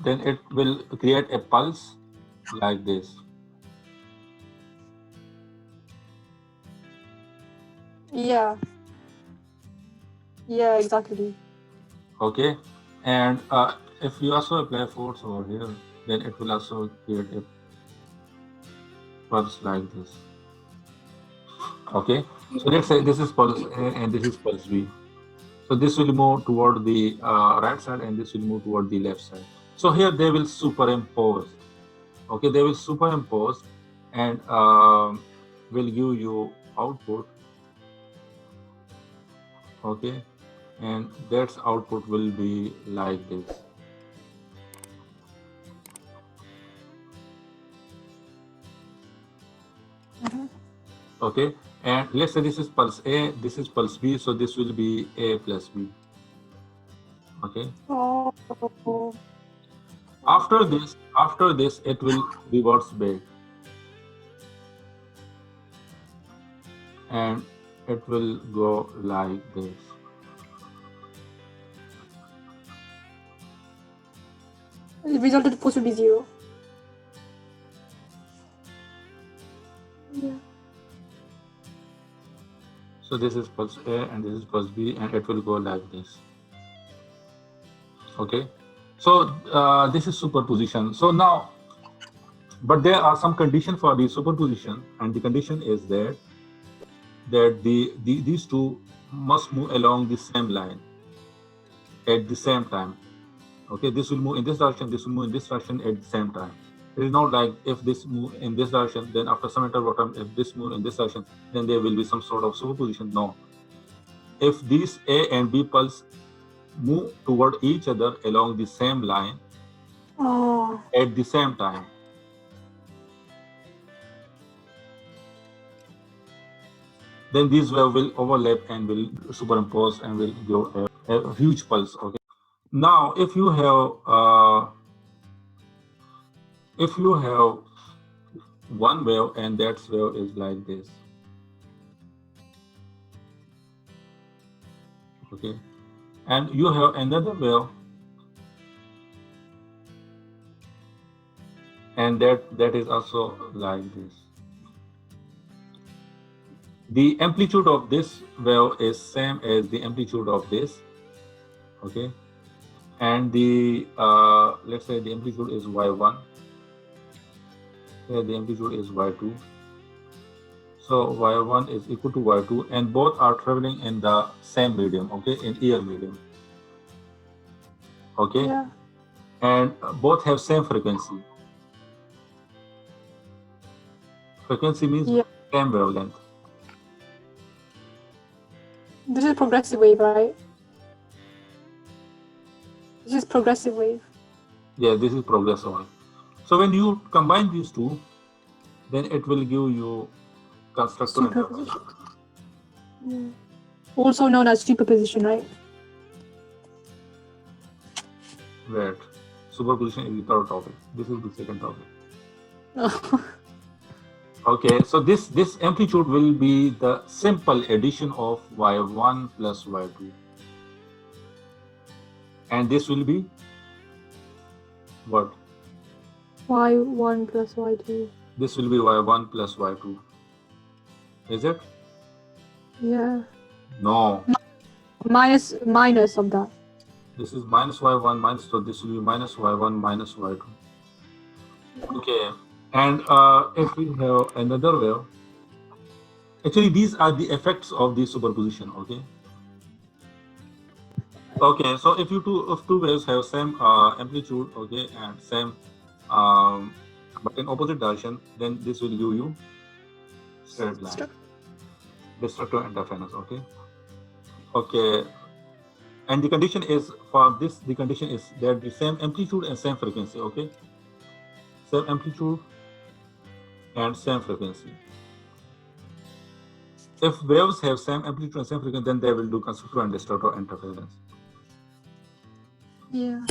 then it will create a pulse like this. Yeah. Yeah, exactly. Okay, and if you also apply force over here, then it will also create a pulse like this. Okay, so let's say this is pulse A and this is pulse B. So this will move toward the right side and this will move toward the left side. So here they will superimpose. Okay, they will superimpose and will give you output. Okay, and that output will be like this. Okay, and let's say this is pulse A, this is pulse B, so this will be A plus B. Okay, Oh. after this, it will reverse back and it will go like this. The result is supposed to be 0. Yeah. So this is pulse A and this is pulse B, and it will go like this. Okay, so this is superposition. So now, but there are some conditions for the superposition, and the condition is that these two must move along the same line at the same time. Okay, this will move in this direction, this will move in this direction at the same time. It is not like if this move in this direction, then after some interval time, if this move in this direction, then there will be some sort of superposition. No. If these A and B pulse move toward each other along the same line at the same time, then these wave will overlap and will superimpose and will give a huge pulse. Okay. Now, if you have one wave and that wave is like this, okay, and you have another wave and that is also like this. The amplitude of this wave is same as the amplitude of this, okay, and the let's say the amplitude is y1, here the amplitude is y2. So y1 is equal to y2, and both are traveling in the same medium, okay, in ear medium. Okay, Yeah. and both have same frequency. Frequency means same wavelength. This is progressive wave, right? This is progressive wave. Yeah, this is progressive wave. So when you combine these two, then it will give you constructor interference. Yeah. Also known as superposition, right? Wait, superposition is the third topic. This is the second topic. Okay, so this amplitude will be the simple addition of y1 plus y2, and this will be what? y1 plus y2. This will be y1 plus y2. Is it? Yeah. No. Minus of that. This is minus y1 minus, so this will be minus y1 minus y2. Okay, and if we have another wave, actually these are the effects of the superposition. Okay. Okay, so if two waves have same amplitude, okay, and same but in opposite direction, then this will give you straight line. Destructive interference. Okay. Okay. And the condition is for this, the condition is that the same amplitude and same frequency, okay? Same amplitude and same frequency. If waves have same amplitude and same frequency, then they will do constructive and destructive interference. Yeah.